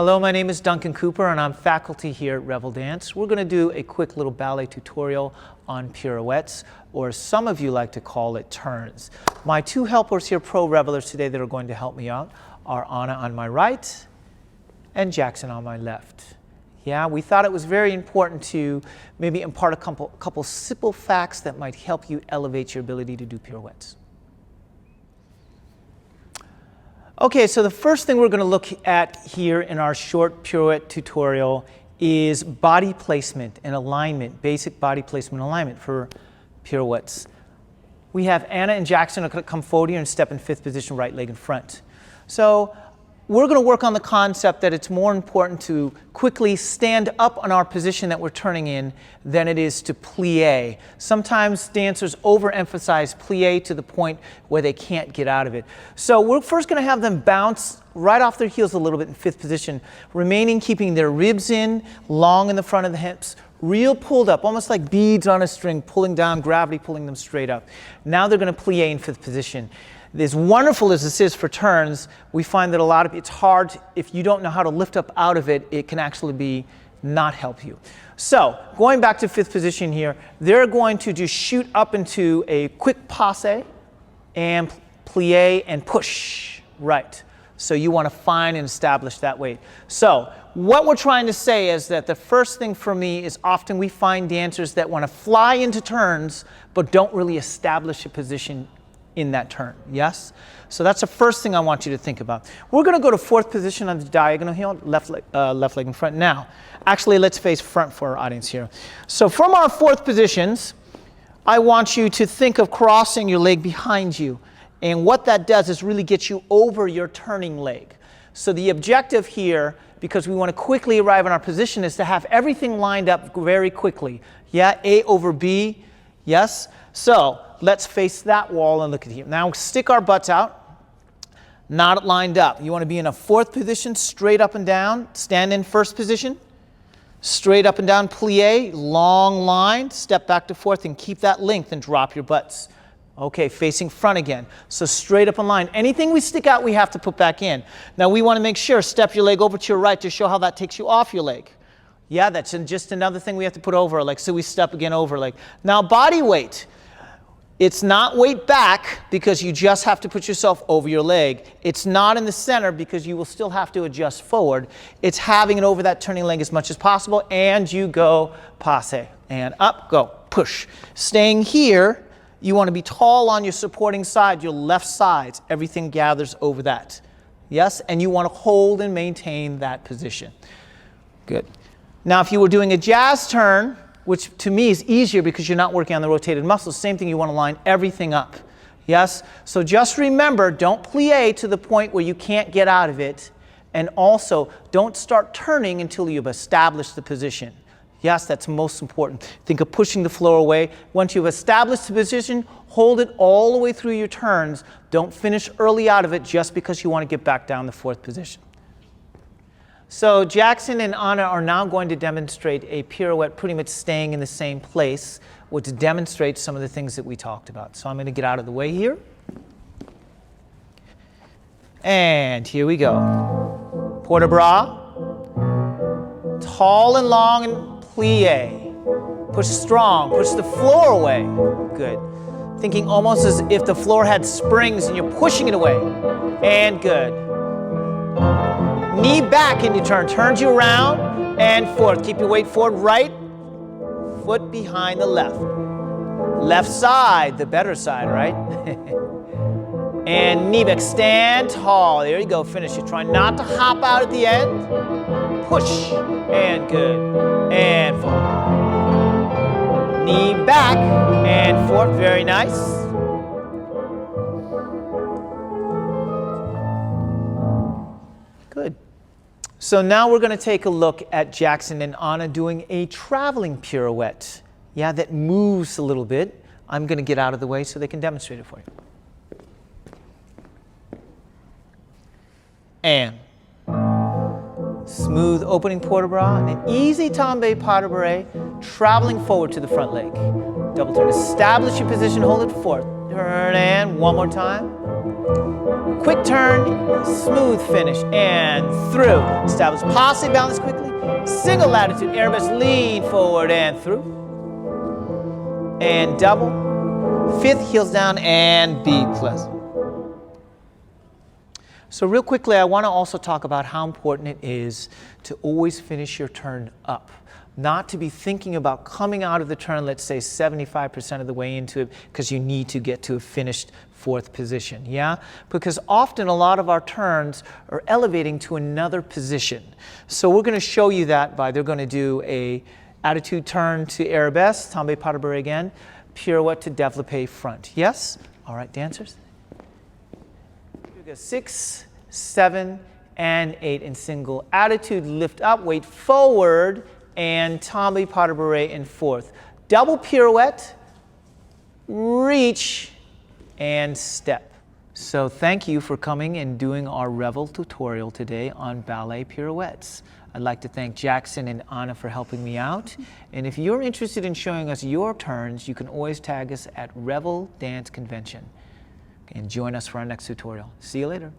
Hello, my name is Duncan Cooper and I'm faculty here at Revel Dance. We're going to do a quick little ballet tutorial on pirouettes, or some of you like to call it turns. My two helpers here, Pro-Revelers today, that are going to help me out are Anna on my right and Jackson on my left. Yeah, we thought it was very important to maybe impart a couple simple facts that might help you elevate your ability to do pirouettes. Okay, so the first thing we're going to look at here in our short pirouette tutorial is body placement and alignment, basic body placement and alignment for pirouettes. We have Anna and Jackson are going to come forward here and step in fifth position, right leg in front. So we're going to work on the concept that it's more important to quickly stand up on our position that we're turning in than it is to plie. Sometimes dancers overemphasize plie to the point where they can't get out of it. So we're first going to have them bounce right off their heels a little bit in fifth position, remaining keeping their ribs in, long in the front of the hips, real pulled up, almost like beads on a string, pulling down, gravity pulling them straight up. Now they're going to plie in fifth position. As wonderful as this is for turns, we find that it's hard, if you don't know how to lift up out of it, it can actually not help you. So, going back to fifth position here, they're going to just shoot up into a quick passe and plie and push, right. So you want to find and establish that weight. So, what we're trying to say is that the first thing for me is often we find dancers that want to fly into turns, but don't really establish a position in that turn, yes? So that's the first thing I want you to think about. We're going to go to fourth position on the diagonal heel, left leg in front. Now, actually, let's face front for our audience here. So from our fourth positions, I want you to think of crossing your leg behind you. And what that does is really get you over your turning leg. So the objective here, because we want to quickly arrive in our position, is to have everything lined up very quickly. Yeah, A over B, yes? So let's face that wall and look at here. Now stick our butts out, not lined up. You want to be in a fourth position, straight up and down. Stand in first position, straight up and down, plie, long line, step back to fourth and keep that length and drop your butts. Okay, facing front again. So straight up and line. Anything we stick out, we have to put back in. Now we want to make sure, step your leg over to your right to show how that takes you off your leg. Yeah, that's just another thing we have to put over, like, so we step again over, like. Now body weight. It's not weight back because you just have to put yourself over your leg. It's not in the center because you will still have to adjust forward. It's having it over that turning leg as much as possible, and you go passe and up, go, push. Staying here, you want to be tall on your supporting side, your left sides. Everything gathers over that. Yes, and you want to hold and maintain that position. Good. Now, if you were doing a jazz turn, which to me is easier because you're not working on the rotated muscles, same thing, you want to line everything up. Yes? So just remember, don't plie to the point where you can't get out of it, and also don't start turning until you've established the position. Yes, that's most important. Think of pushing the floor away. Once you've established the position, hold it all the way through your turns. Don't finish early out of it just because you want to get back down the fourth position. So Jackson and Anna are now going to demonstrate a pirouette pretty much staying in the same place, which demonstrates some of the things that we talked about. So I'm going to get out of the way here. And here we go. Port de bras. Tall and long and plie. Push strong. Push the floor away. Good. Thinking almost as if the floor had springs and you're pushing it away. And good. Knee back in your turn. Turns you around and forth. Keep your weight forward. Right foot behind the left. Left side, the better side, right? And knee back. Stand tall. There you go. Finish it. Try not to hop out at the end. Push. And good. And forward. Knee back and forth. Very nice. Good. So now we're going to take a look at Jackson and Anna doing a traveling pirouette. Yeah, that moves a little bit. I'm going to get out of the way so they can demonstrate it for you. And smooth opening port de bras and an easy tombe pas de bourrée, traveling forward to the front leg. Double turn. Establish your position, hold it forth. turn, and one more time. Quick turn, smooth finish, and through. Establish posse balance quickly. Single latitude, arabesque, lean forward and through. And double. Fifth, heels down, and be pleasant. So real quickly, I want to also talk about how important it is to always finish your turn up. Not to be thinking about coming out of the turn, let's say 75% of the way into it, because you need to get to a finished fourth position, yeah? Because often a lot of our turns are elevating to another position. So we're going to show you that by, they're going to do a attitude turn to arabesque, tombe pas de bourrée again, pirouette to développé front. Yes? All right, dancers. 6, 7, and 8 in single attitude. Lift up, weight forward, and tombe pas de bourrée in fourth. Double pirouette, reach, and step. So thank you for coming and doing our Revel tutorial today on ballet pirouettes. I'd like to thank Jackson and Anna for helping me out. And if you're interested in showing us your turns, you can always tag us at Revel Dance Convention. And join us for our next tutorial. See you later.